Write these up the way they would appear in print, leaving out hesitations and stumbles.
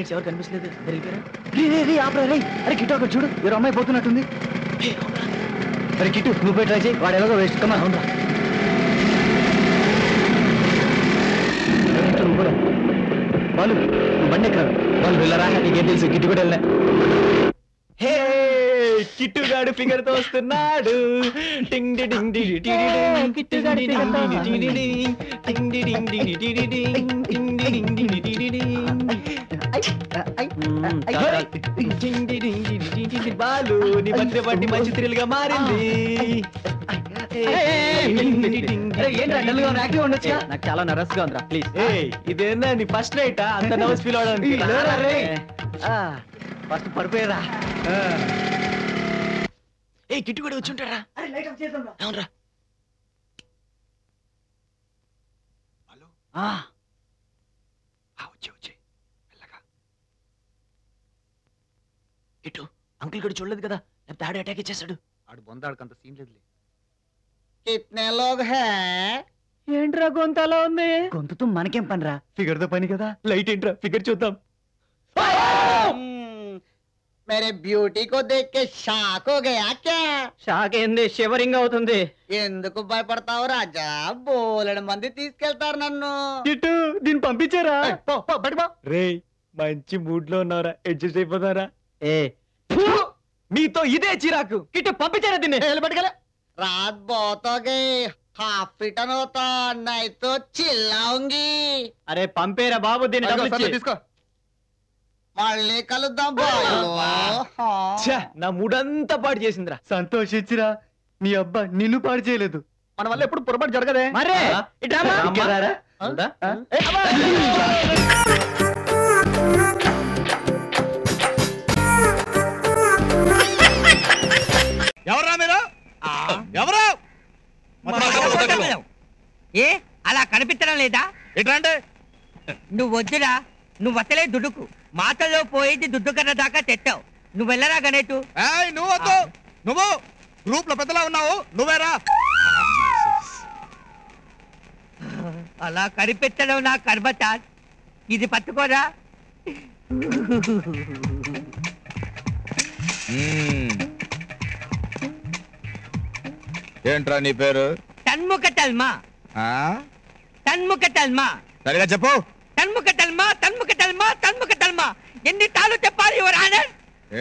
Candidates ఎవరు కనిపించలేదు. అరే కిట్టు అక్కడ చూడు, ఎవరు అమ్మాయి పోతున్నట్టుంది. అరే కిట్టు నువ్వు పోయి ట్రై చేయి, వాడు ఎలాగో వేస్ట్. కమా అవునరా కిట్టు నువ్వు కూడా. వాళ్ళు నువ్వు బండి ఎక్కడ వాళ్ళు వెళ్ళరా, నీకేం తెలుసు. కిట్టు కూడా వెళ్ళా. హే కిట్టుగాడు ఫిగర్ తో వస్తున్నాడు. టింగ్ డింగ్ డి డి కిట్టుగాడు ఫిగర్ తో బాలు నీ మధ్య పట్టి మంచి థ్రిల్గా మారింది. నాకు చాలా నర్వస్ గా ఉందిరా. ప్లీజ్ ఇదేనా నీ ఫస్ట్ నైటా అంత నర్వస్ ఫీల్ అవడానికి? ఫస్ట్ పడిపోయారా? ఏ కిట్టు కూడా వచ్చి ఉంటారా? అవునరా. హలో వచ్చి వెళ్ళగా కిట్టు అంకుల్ గడు చూడలేదు కదా, లేకపోతే ఆడే అటాక్ ఇచ్చేసాడు. ఆడు బొందాడుకంత సీన్ లేదులే. కిట్నే లోగ్ హై? ఏంట్రా గొంతు అలా ఉంది? గొంతుతో మనకేం పనిరా, ఫిగర్ తో పని కదా. లైట్ ఏంట్రా, ఫిగర్ చూద్దాం. मेरे ब्यूटी को देख के షాక్ हो गया क्या? షాక్ ఏంది, షివరింగ్ అవుతుంది. ఎందుకు భయపడతావు రాజా? బోలెడు మంది తీసుకెళ్తారు నన్ను. కిట్టు దీన్ని పంపించారా? రే మంచి మూడ్ లో ఉన్నారా, అడ్జస్ట్ అయిపోతారా? ఏ మీతో ఇదే చిరాకు. కిట్టు పంపించారా దీన్ని? रात बहुत हो गई, हाफ फिटन होता नहीं तो चिल्लाऊंगी. అరే పంపేరా బాబు, దీన్ని డబ్బులు ఇచ్చి. తీసుకో, మళ్ళీ కలుద్దాం. నా మూడంతా పాడు చేసిందిరా. సంతోషించిరా, నీ అబ్బా నిన్ను పాడు చేయలేదు. మన వల్ల ఎప్పుడు పొరపాటు జరగదే. మరే ఎవరా మీరు? ఎవరు? ఏ అలా కనిపించడం లేదా? ఎట్లంటే నువ్వు వద్దురా, నువ్వు వస్తలే దుడ్డుకు. మాటల్లో పోయేది దుడ్డు కన్నా దాకా తెచ్చావు. నువ్వు వెళ్ళరా గణేటు. నువ్వు వద్దు, నువ్వు గ్రూప్ లో పెద్దలా ఉన్నావు, నువ్వేరా. అలా కనిపించడం నా కర్మత. ఇది పట్టుకోరా. ఏంట్రా నీ పేరు? తన్ముఖ తల్మా. తన్ముఖ తల్మా. సరిగా చెప్పు. తన్ముఖ తల్మా, తన్ముఖ తల్మా, తన్ముఖ తల్మా. ఎన్ని తాళ్ళు చెప్పాలి యువర్ ఆనర్?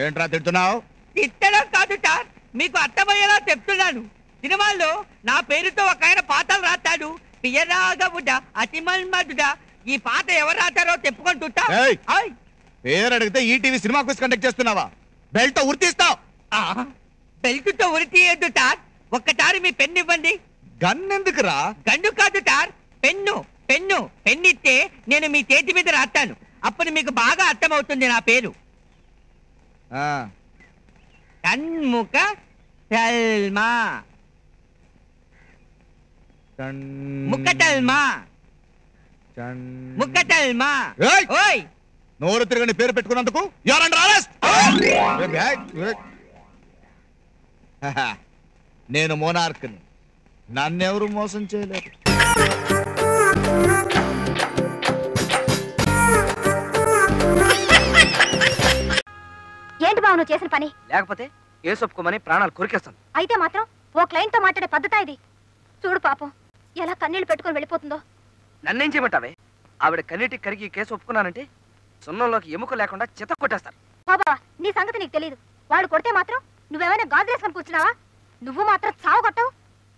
ఏంట్రా తిడుతున్నావు? తిట్టడం కాదు సార్, మీకు అర్థమయ్యేలా చెప్తున్నాను. సినిమాల్లో నా పేరుతో ఒక ఆయన పాటలు రాస్తాడు. పియరాగబుడ్డ అతిమల్మదుడ. ఈ పాట ఎవరు రాస్తారో చెప్పుకుంటుంటా. పేరు అడిగితే ఈటీవీ సినిమా క్విజ్ కండక్ట్ చేస్తున్నావా? బెల్ట్ తో ఉరితీస్తావు. బెల్ట్ తో ఉరి తీయద్దు సార్, ఒక్కసారి మీ పెన్ను ఇవ్వండి. గన్ ఎందుకురా? గన్ను కాదు సార్, పెన్ను. పెన్ను పెన్నిస్తే నేను మీ చేతి మీద రాస్తాను. అప్పుడు మీకు బాగా అర్థమవుతుంది నా పేరు. తన్ముఖ తల్మా. ముక్కటల్మా. ముక్కటల్మా. ఓయ్ నోరు తిరగని పేరు పెట్టుకున్నందుకు నేను మోనార్క్ని, నన్నెవరు మోసం చేయలేరు. ఏంటి బావ నువ్వు చేసిన పని? లేకపోతే ఏ ఒప్పుకోమని ప్రాణాలు కొరికేస్తాను. అయితే మాత్రం ఓ క్లయింట్ తో మాట్లాడే పద్ధత ఇది? చూడు పాపం ఎలా కన్నీళ్లు పెట్టుకుని వెళ్ళిపోతుందో. నన్నేం చేయమంటావే? ఆవిడ కన్నీటికి కరిగి కేసు ఒప్పుకున్నానంటే సున్నంలోకి ఎముక లేకుండా చిత కొట్టేస్తారు. బాబా నీ సంగతి నీకు తెలియదు. వాడు కొడితే మాత్రం నువ్వేమైనా గాజులేసుకొని కూర్చున్నావా? నువ్వు మాత్రం చావు కొట్టవు.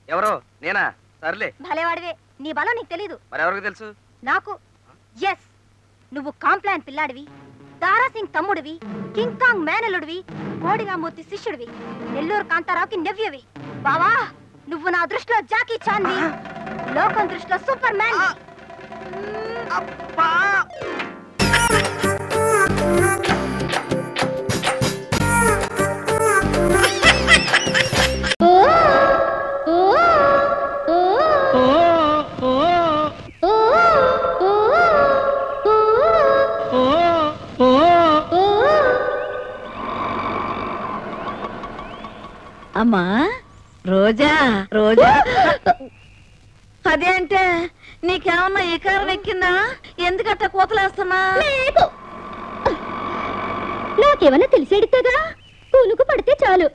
ఎవరో నేనా? సర్లే భలేవాడివే, నీ బలం నీకు తెలీదు. మరెవరికి తెలుసు? నాకు. ఎస్, నువ్వు Complan పిల్లాడివి, Dara Singh తమ్ముడివి, king Kong మేనలుడివి, కోడిగామూర్తి శిష్యుడివి, Nellore కాంతారావుకి నెవ్యవి. బావా నువ్వు నా దృష్టిలో జాకీ చాన్వి, లోకం దృష్టిలో సూపర్ మ్యాన్. అమ్మా రోజా, రోజా అదేంటే నీకేమన్నా ఈ కారం ఎక్కిందా? ఎందుకట్ట కూతలేస్తున్నా? నాకేమన్నా తెలిసేడుతుందా? కునుకు పడితే చాలు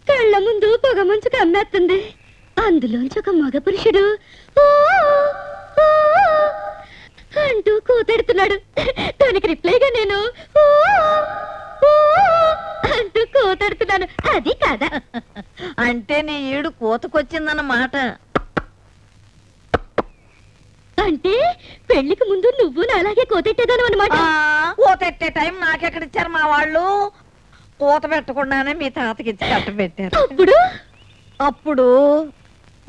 కళ్ళ ముందు పొగ మంచు కమ్మేస్తుంది. అందులోంచి ఒక మగ పురుషుడు "ఓ, ఓ" అంటూ కూతెడుతున్నాడు. దానికి రిప్లైగా నేను "ఓ, ఓ" అంటూ కూతెడుతున్నాను. అది కాదా? అంటే నీ ఈడు కోతకొచ్చిందన్నమాట. అంటే పెళ్లికి ముందు నువ్వు అలాగే కోతెట్టేదాను అనమాట. కోతెట్టే టైం నాకెక్కడిచ్చారు మా వాళ్ళు? కోత పెట్టకుండానే మీ తాతకి ఇచ్చి కట్ట పెట్టారు. అప్పుడు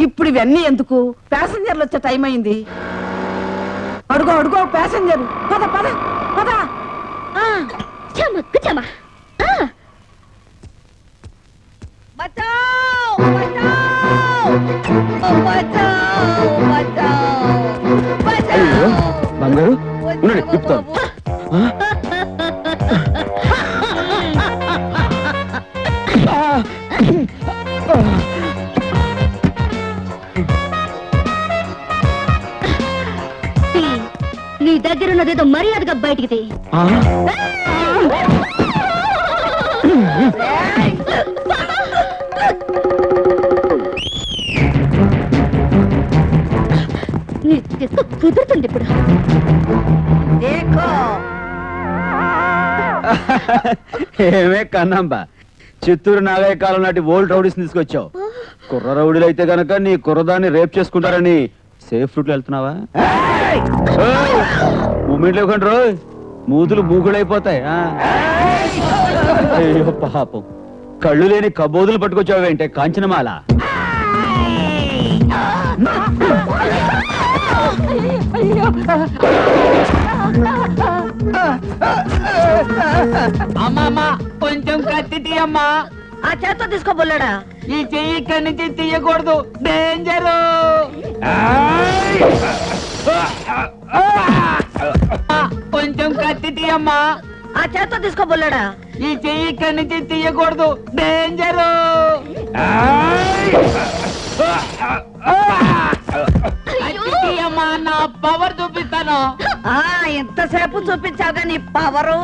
ఇప్పుడు ఇవన్నీ ఎందుకు? ప్యాసింజర్లు వచ్చే టైం అయింది. అడుగో అడుగో ప్యాసింజర్. పద పద పద. చమక్కు చమ. బచావ్ బచావ్ బచావ్ బచావ్. బంగారు చెప్తాను. నీ దగ్గర ఉన్నదేదో మర్యాదగా బయటికి తీ. కుదురుతుంది ఇప్పుడు. ఏమే కన్నాంబా, చిత్తూరు నాగయ్య కాలం నాటి ఓల్డ్ రౌడీస్ తీసుకొచ్చావు. కుర్ర రౌడీలు అయితే గనక నీ కుర్రదాన్ని రేప్ చేసుకుంటారని సేఫ్ రూట్ లో వెళ్తున్నావా? మూమెంట్ లేకుండా రో మూతులు మూగుడైపోతాయి. అయ్యో పాపం, కళ్ళు లేని కబోదులు పట్టుకొచ్చావేంటే కాంచనమాల. అమ్మమ్మా కొంచెం కత్తి తీయమ్మా. ఆ చేత్తో తీసుకోబోలేడా? ఈ చెయ్యి ఇక్కడి నుంచి తీయకూడదు, డేంజరు. కొంచెం కత్తి తీయమ్మా. ఆ చేత్తో తీసుకోబోలేడా? ఈ చెయ్యి ఇక్కడి నుంచి తీయకూడదు, డేంజరు. తీయమ్మా, నా పవర్ చూపిస్తాను. ఎంతసేపు చూపించావుగా నీ పవరు?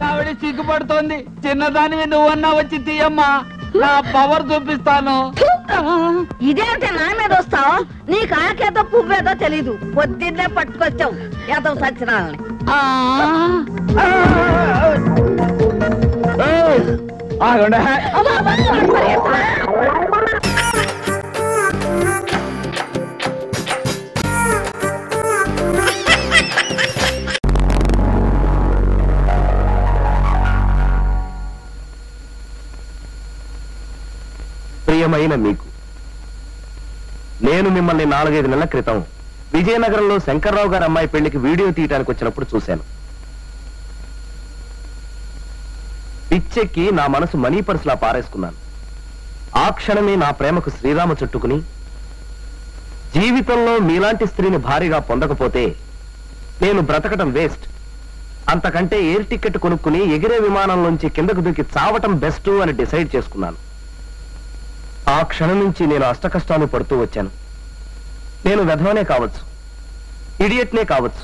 ఆవిడ సిగ్గుపడుతోంది. చిన్నదానివి నువ్వన్నా వచ్చి తీయమ్మా, నా పవర్ చూపిస్తాను. ఇదేంటి నా మీద వస్తావు? నీకు ఆకేదో పువ్వేదో తెలీదు. పొద్దున్నే పట్టుకొచ్చావు ఏదో సచ్చినాలని. ప్రియమైన మీకు, నేను మిమ్మల్ని 4-5 నెలల క్రితం విజయనగరంలో శంకర్రావు గారి అమ్మాయి పెళ్లికి వీడియో తీయడానికి వచ్చినప్పుడు చూశాను. పిచ్చెక్కి నా మనసు మనీ పర్సులా పారేసుకున్నాను. ఆ క్షణమే నా ప్రేమకు శ్రీరామ చుట్టుకుని, జీవితంలో మీలాంటి స్త్రీని భారీగా పొందకపోతే నేను బ్రతకటం వేస్ట్, అంతకంటే ఎయిర్ టికెట్ కొనుక్కుని ఎగిరే విమానంలోంచి కిందకు దూకి చావటం బెస్ట్ అని డిసైడ్ చేసుకున్నాను. ఆ క్షణం నుంచి నేను అష్టకష్టాలు పడుతూ వచ్చాను. నేను వెధవనే కావచ్చు, ఇడియట్నే కావచ్చు,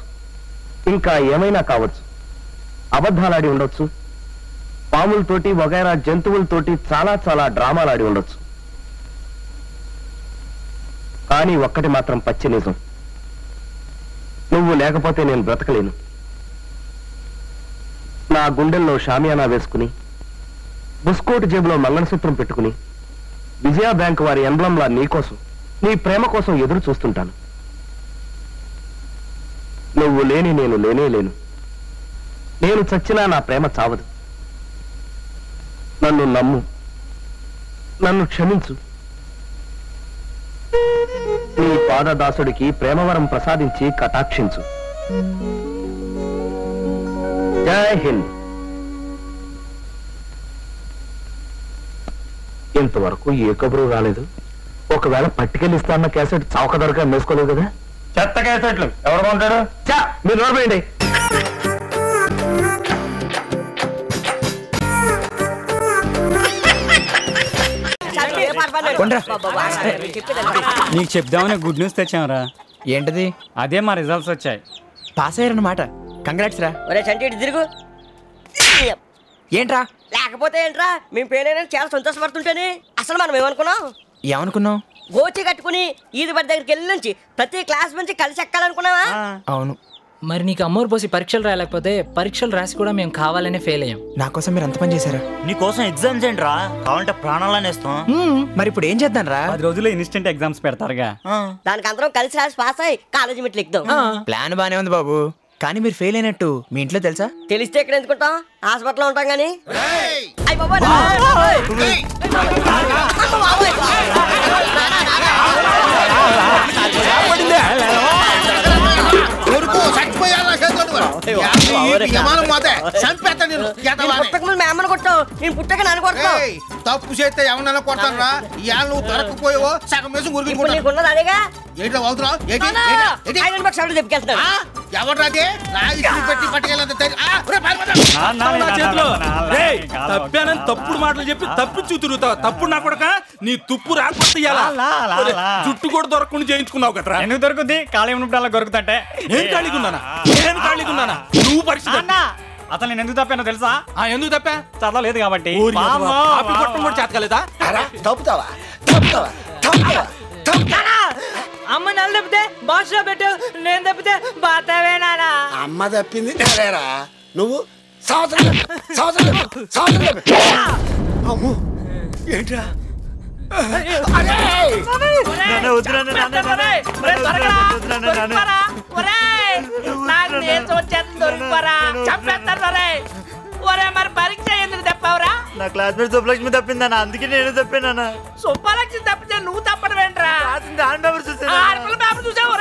ఇంకా ఏమైనా కావచ్చు, అబద్ధాలాడి ఉండొచ్చు, పాములతోటి వగైరా జంతువులతోటి చాలా చాలా డ్రామాలాడి ఉండొచ్చు. కానీ ఒక్కటి మాత్రం పచ్చి నిజం, నువ్వు లేకపోతే నేను బ్రతకలేను. నా గుండెల్లో షామియానా వేసుకుని, బుస్కోటు జేబులో మంగళసూత్రం పెట్టుకుని, విజయ బ్యాంక్ వారి ఎంబ్లంలా నీకోసం, నీ ప్రేమ కోసం ఎదురు చూస్తుంటాను. నువ్వు లేని నేను లేనే లేను. నేను చచ్చినా నా ప్రేమ చావదు. నన్ను నమ్ము, నన్ను క్షమించు. నీ పాదదాసుడికి ప్రేమవరం ప్రసాదించి కటాక్షించు. జై హింద్. ఇంతవరకు ఏ కబురు రాలేదు. ఒకవేళ పట్టుకెళ్ళిస్తాన్న క్యాసెట్ చౌక ధరగా అమ్మేసుకోలేదు కదా? చెత్త క్యాసెట్లు ఎవరు కొంటారు? మీరు నోడబోయండి. నీకు చెప్దామని గుడ్ న్యూస్ తెచ్చామరా. ఏంటది? అదే మా రిజల్ట్స్ వచ్చాయి. పాస్ అయ్యారన్నమాట. కంగ్రాట్స్ రా. ఒరే చంటి ఇటు తిరుగు. ఏంట్రా? లేకపోతే ఏంట్రా, మేము ఫెయిల్ అయినా చాలా సంతోషపడుతుంటేనే. అసలు మనం ఏమనుకున్నావు? గోచి కట్టుకుని ఈది బడి దగ్గరికి వెళ్ళి నుంచి ప్రతి క్లాస్ నుంచి కలిసి ఎక్కాలనుకున్నావా? అవును. మరి నీకు అమ్మోరు పోసి పరీక్షలు రాయలేకపోతే పరీక్షలు రాసి కూడా మేము కావాలనే ఫెయిల్ అయ్యాం. నా కోసం మీరు అంత పని చేశారా? నీకోసం ఎగ్జామ్స్ ఏంట్రా, కావాలంటే ప్రాణాలనే ఇస్తాం. మరి ఇప్పుడు ఏం చేద్దాం రా? 10 రోజుల్లో ఇన్స్టెంట్ ఎగ్జామ్స్ పెడతారుగా. దానికి అందరం కలిసి రాసి పాస్ అయ్యి కాలేజీ మెట్లు ఎక్కుదాం. ప్లాన్ బానే ఉంది బాబు, కానీ మీరు ఫెయిల్ అయినట్టు మీ ఇంట్లో తెలుసా? తెలిస్తే ఎక్కడ ఎందుకుంటాం, హాస్పిటల్లో ఉంటాం గానీ. తప్పు చేస్తే ఎవరన్నా కొడతాను రా. ఇవాళ నువ్వు దొరకపోయావో సగం వేసి నీకున్నది అదేగా. ఏంటో అవుతున్నావు? ఎవరాదే పెట్టి తప్పానని తప్పుడు మాటలు చెప్పి తప్పించు తిరుగుతావు. తప్పుడు నా కొడక, నీ తుప్పు రాకపోతే జుట్టు కూడా దొరకకుండా చేయించుకున్నావు కదరా. ఎందుకు దొరుకుతుంది? ఖాళీ ఉన్నప్పుడు అలా దొరుకుతుంటే. నేను ఖాళీకున్నానా? నువ్వు పరీక్ష అసలు నేను ఎందుకు తప్పానో తెలుసా? ఎందుకు తప్పా? చదవలేదు కాబట్టి. కూడా చేతకలేదా? తప్పుతావా? అమ్మ నన్ను తప్పితే బాక్స్ లో పెట్టు, నేను తప్పితే బాతావేనా? అమ్మ తప్పింది నువ్వు ఏంట్రా? మరి పరీక్ష ఎందుకు తప్పావురా? నా క్లాస్మేట్ సుబ్బలక్ష్మి తప్పిందన్నా, అందుకే నేను తప్పానన్నా. సుబ్బలక్ష్మి తప్పితే నువ్వు తప్పడం ఏంట్రా? పేపర్ చూసావు?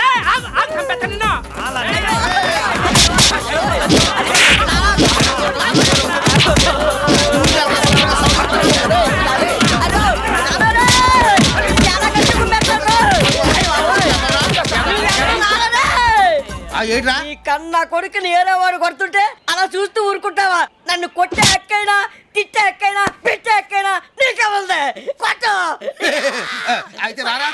ఈ కన్నా కొడుకుని ఏదో వాడు కొడుతుంటే అలా చూస్తూ ఊరుకుంటావా? నన్ను కొట్టే ఎక్కైనా, తిట్టే ఎక్కైనా, పెట్టే ఎక్కైనా నీకే ఉంది. కొట్టు. అయితే రారా.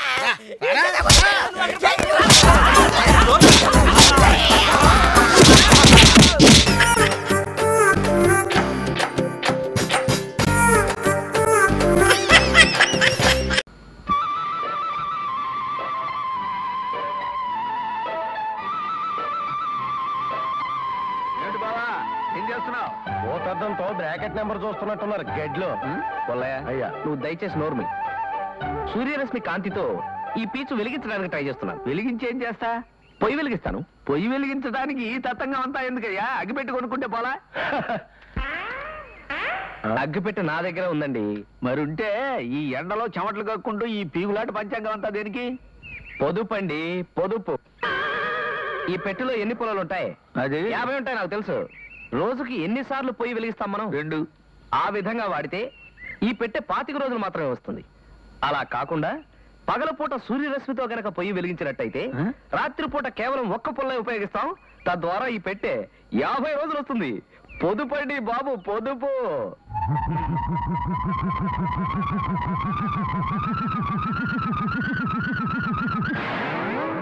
ఓతద్దంతో బ్రాకెట్ నెంబర్ చూస్తున్నట్టున్నారు గెడ్లో. అయ్యా నువ్వు దయచేసి నోర్మి. సూర్యరశ్మి కాంతితో ఈ పీచు వెలిగించడానికి ట్రై చేస్తున్నాను. వెలిగించి ఏం చేస్తా? పొయ్యి వెలిగిస్తాను. పొయ్యి వెలిగించడానికి ఈ తతంగా అంతా ఎందుకయ్యా? అగ్గిపెట్టి కొనుక్కుంటే పోలా? అగ్గిపెట్టి నా దగ్గర ఉందండి. మరుంటే ఈ ఎండలో చెమటలు కక్కుంటూ ఈ పీగులాట పంచాంగం అంతా దేనికి? పొదుపు అండి, పొదుపు. ఈ పెట్టెలో ఎన్ని పొలాలు ఉంటాయి? అది 50 ఉంటాయి నాకు తెలుసు. రోజుకి ఎన్నిసార్లు పొయ్యి వెలిగిస్తాం మనం? 2. ఆ విధంగా వాడితే ఈ పెట్టె 25 రోజులు మాత్రమే వస్తుంది. అలా కాకుండా పగలపూట సూర్యరశ్మితో గనక పొయ్యి వెలిగించినట్టయితే రాత్రిపూట కేవలం 1 పొల్ల ఉపయోగిస్తాం. తద్వారా ఈ పెట్టె 50 రోజులు వస్తుంది. పొదుపండి బాబు, పొదుపు.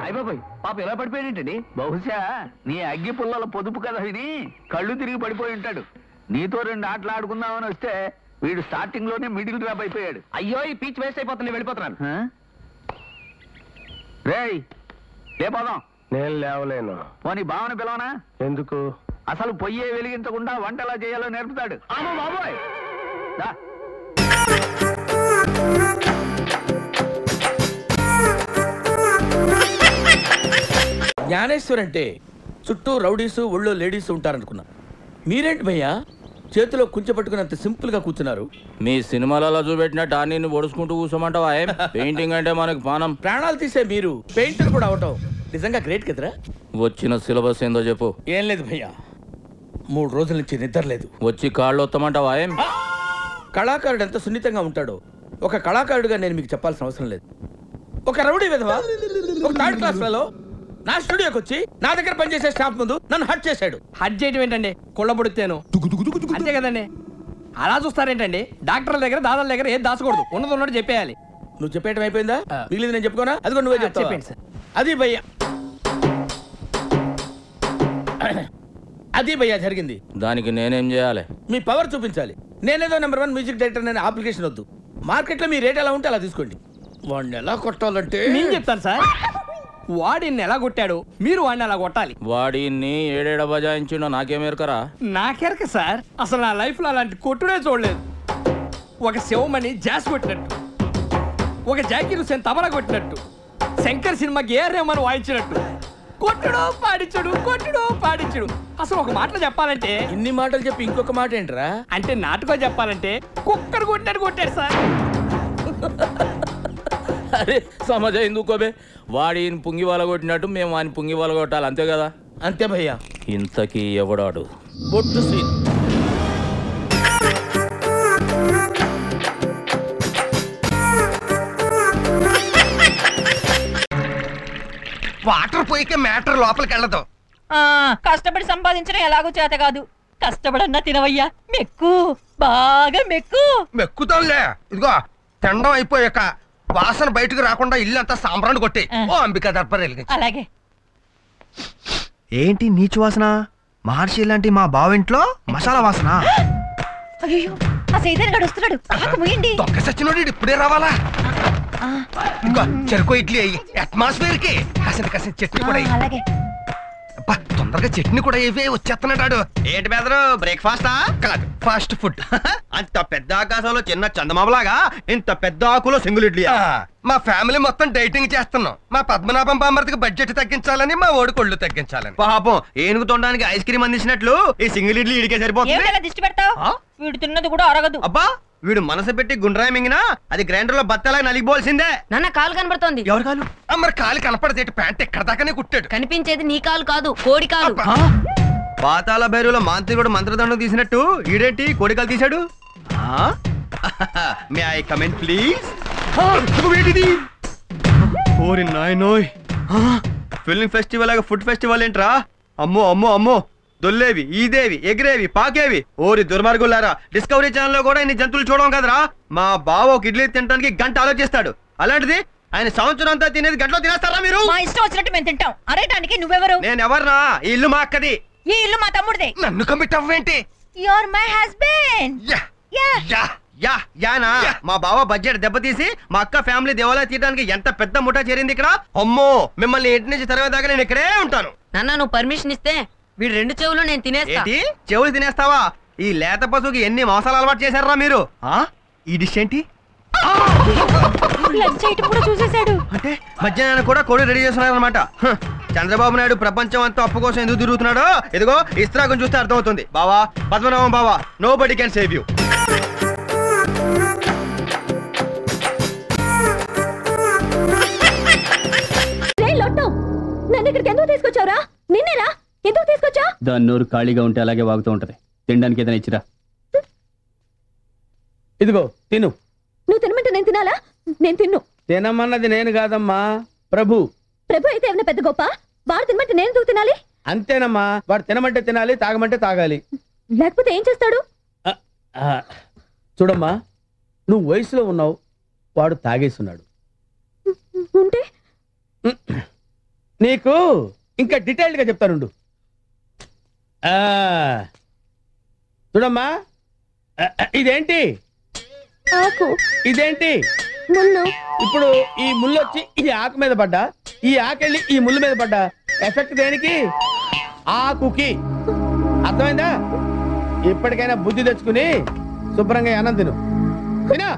అయిపోయి పాప ఎలా పడిపోయాడేంటండి? బహుశా నీ అగ్గి పుల్లల పొదుపు కథ విని కళ్ళు తిరిగి పడిపోయి ఉంటాడు. నీతో 2 ఆటలు ఆడుకుందామని వస్తే వీడు స్టార్టింగ్ లోనే మిడిల్ డ్రాప్ అయిపోయాడు. అయ్యో ఈ పీచ్ వేస్ట్ అయిపోతుంది, వెళ్ళిపోతున్నాను. రేయ్ లేపోదాం. నేను లేవలేను. పోనీ భావన పిలవనా? ఎందుకు? అసలు పొయ్యే వెలిగించకుండా వంట ఎలా చేయాలో నేర్పుతాడు. అమ్మో బాబోయ్. జ్ఞానేశ్వర్ అంటే చుట్టూ రౌడీసు, ఒళ్ళో లేడీస్ ఉంటారనుకున్నా. మీరేంటి భయ్యా చేతిలో కుంచె పట్టుకున్నంత సింపుల్ గా కూర్చున్నారు? మీ సినిమాలలో చూపెట్టినట్టు అన్ని ఒడుచుకుంటూ కూర్చోమంటావా? పెయింటింగ్ అంటే మనకు పానం. ప్రాణాలు తీసే మీరు పెయింటర్ కూడా అవటం నిజంగా గ్రేట్ కదరా. వచ్చిన సిలబస్ ఏందో చెప్పు. ఏం లేదు భయ్యా, 3 రోజుల నుంచి నిద్ర లేదు. వచ్చి కాళ్ళు వస్తామంటావా? కళాకారుడు ఎంత సున్నితంగా ఉంటాడో ఒక కళాకారుడుగా నేను మీకు చెప్పాల్సిన అవసరం లేదు. ఒక రౌడీ విధవ ఒక 3rd క్లాస్ ఫెలో నా స్టూడియోకి వచ్చి నా దగ్గర పనిచేసే స్టాఫ్ ముందు నన్ను హట్ చేశాడు. హట్ చేయడం ఏంటండి? కొల్లబొడితేను అంతే కదండి. అలా చూస్తారేంటండి? డాక్టర్ల దగ్గర, దాదాల దగ్గర ఏది దాచకూడదు, ఉన్నది ఉన్నట్టు చెప్పేయాలి. నువ్వు చెప్పేయటం అయిపోయిందా? మిగిలింది నేను చెప్పుకోనా? అది కూడా నువ్వే చెప్తావు. చెప్పండి సార్. అది భయ్యా అది భయ్యా జరిగింది. దానికి నేనేం చేయాలి? మీ పవర్ చూపించాలి. నేనేదో నెంబర్ 1 మ్యూజిక్ డైరెక్టర్ నేను అప్లికేషన్ వద్దు. మార్కెట్లో మీ రేట్ ఎలా ఉంటే అలా తీసుకోండి. వాడిని ఎలా కొట్టాలంటే నేను చెప్తాను సార్. వాడిని ఎలా కొట్టాడు మీరు వాడిని అలా కొట్టాలి. వాడిని ఏడేడ బజాయించిండో నాకేమేరకరా? నాకెరక సార్, అసలు నా లైఫ్ లో అలాంటి కొట్టుడే చూడలేదు. ఒక శివమణి జాస్ కొట్టినట్టు, ఒక జాకీర్ హుసేన్ తబలా కొట్టినట్టు, శంకర్ సినిమాకి ఏ రెహమాన్ వాయించినట్టు కొట్టుడు పాడించుడు. అసలు ఒక మాటలో చెప్పాలంటే ఇన్ని మాటలు చెప్పి ఇంకొక మాట ఏంట్రా అంటే నాటుకో చెప్పాలంటే కుక్కడు కొట్టాడు సార్. అరే సమజ ఎందుకోబే, వాడిని పుంగి వాళ్ళ కొట్టినట్టు మేము వాడిని పుంగి వాళ్ళ కొట్టాలి, అంతే కదా? అంతే భయ్యా. ఇంతకీ ఎవడాడు? బొట్టు సీన్. వాటర్ పోయికే మ్యాటర్ లోపలికి వెళ్ళదు. కష్టపడి సంపాదించడం ఎలాగో చేత కాదు. కష్టపడన్నా తినవయ్యా, మెక్కు బాగా మెక్కు. మెక్కుతాంలే. ఇదిగో తినడం అయిపోయాక వాసన బయటకు రాకుండా ఇల్లు అంతా సాంబ్రాన్ని కొట్టి ఓ అంబికా దర్బార్ వెలిగించు. అలాగే. ఏంటి నీచు వాసన? మహర్షి లాంటి మా బావింట్లో మసాలా వాసన. అయ్యో ఆ సైదన్ గడు వస్తున్నాడు, ఆకు ముయ్యండి. దొంగ సచ్చినోడు ఇప్పుడే రావాలా? ఇంకా చెరుకు ఇడ్లీ అయ్యి అట్మాస్ఫియర్ కి కాసిన చట్నీ కూడా అలాగే. తొందరగా చట్నీ కూడా ఇవే వచ్చేస్తున్నాడు. ఏంటి బెదరు బ్రేక్ఫాస్టా? కాదు, ఫాస్ట్ ఫుడ్. అంత పెద్ద ఆకాశంలో చిన్న చందమామలాగా ఇంత పెద్ద ఆకులో సింగిల్ ఇడ్లీ. మా ఫ్యామిలీ మొత్తం డైటింగ్ చేస్తున్నాం. మా పద్మనాభం బామ్మర్తికి బడ్జెట్ తగ్గించాలని, మా ఓడి కొళ్ళు తగ్గించాలని. పాపం ఏనుగు తొండడానికి ఐస్ క్రీమ్ అందించినట్లు ఈ సింగిల్ ఇడ్లీ ఇడికే సరిపోతుంది. దిష్టి పెడతావు, వీడు తిన్నది కూడా అరగదు. అబ్బా వీడు మనసు పెట్టి గుండ్రాయి మింగినా అది గ్రైండర్ లో బత్తలా నలిగిపోవాల్సిందే. నాన్న కాలు కనబడుతోంది. ఎవరు కాలు? మరి కాలు కనపడదేటి? ప్యాంట్ ఎక్కడ దాకానే కుట్టాడు. కనిపించేది నీ కాలు కాదు, కోడి కాలు. పాతాల భైరులో మాంత్రికుడు మంత్రదండం తీసినట్టు ఈడేంటి కోడికాలు తీశాడు? May I comment please? ఓరి నాయనోయ్, ఫిల్మ్ ఫెస్టివల్ లాగా ఫుడ్ ఫెస్టివల్ ఏంట్రా? అమ్మో అమ్మో అమ్మో, దొల్లేవి, ఈదేవి, ఎగిరేవి, పాకేవి. ఓరి దుర్మార్గులారా, డిస్కవరీ ఛానల్ లో కూడా ఇన్ని జంతువులు చూడడం కదరా. మా బావ ఒక ఇడ్లీ తినడానికి గంట ఆలోచిస్తాడు. అలాంటిది ఆయన సంవత్సరం అంతా తినేది గంటలో తినేస్తారా మీరు? మా ఇష్టం వచ్చినట్టు మేము తింటాం. అరేటానికి నువ్వెవరు? నేను ఎవర్నా? ఈ ఇల్లు మా అక్కది. ఈ ఇల్లు మా తమ్ముడిదే. నన్ను కమిట్ అవ్వేంటి? You are my husband. యానా మా బావ బడ్జెట్ దెబ్బతీసి మా అక్క ఫ్యామిలీ దేవాలయం తీయడానికి ఎంత పెద్ద ముఠా చేరింది ఇక్కడ. అమ్మో మిమ్మల్ని ఇంటి నుంచి తరవేదాకా నేను ఇక్కడే ఉంటాను. నాన్న నువ్వు పర్మిషన్ ఇస్తే వీడు 2 చెవులు నేను తినేస్తా. ఏంటి చెవులు తినేస్తావా? ఈ లేత పశువుకి ఎన్ని మోసాలు అలవాటు చేశారా మీరు? ఈ డిష్ ఏంటి? అంటే మధ్యాహ్నం కూడా కోడి రెడీ చేస్తున్నారన్నమాట. చంద్రబాబు నాయుడు ప్రపంచం అంతా అప్పు కోసం ఎందుకు తిరుగుతున్నాడో ఇదిగో ఇస్త్రాగం చూస్తే అర్థమవుతుంది. బావా పద్మనాభం బావా, nobody can save you. నన్ను ఇక్కడికి ఎందుకు తీసుకొచ్చావురా? నిన్నేరా? ఎందుకు తీసుకొచ్చా? దాని నోరు ఖాళీగా ఉంటే అలాగే వాగుతూ ఉంటది. తినడానికి ఏదైనా ఇచ్చిరా. ఇదిగో తిను. నువ్వు తినమంటే నేను తినాలా? నేను తిన్ను. తినమన్నది నేను కాదమ్మా, ప్రభు. ప్రభు అయితే ఏమైనా పెద్ద గొప్ప? వాడు తినమంటే నేను ఎందుకు తినాలి? అంతేనమ్మా, వాడు తినమంటే తినాలి, తాగమంటే తాగాలి. లేకపోతే ఏం చేస్తాడు? చూడమ్మా, నువ్వు వయసులో ఉన్నావు, వాడు తాగేస్తున్నాడు. ఉంటే నీకు ఇంకా డీటెయిల్డ్ గా చెప్తానుండు. చూడమ్మా, ఇదేంటి? ఆకు. ఇదేంటి? ముళ్ళు. ఇప్పుడు ఈ ముళ్ళు వచ్చి ఈ ఆకు మీద పడ్డా, ఈ ఆకెళ్ళి ఈ ముళ్ళు మీద పడ్డా, ఎఫెక్ట్ దేనికి? ఆకుకి. అర్థమైందా? ఇప్పటికైనా బుద్ధి తెచ్చుకుని శుభ్రంగా అన్నం తిను. తినా.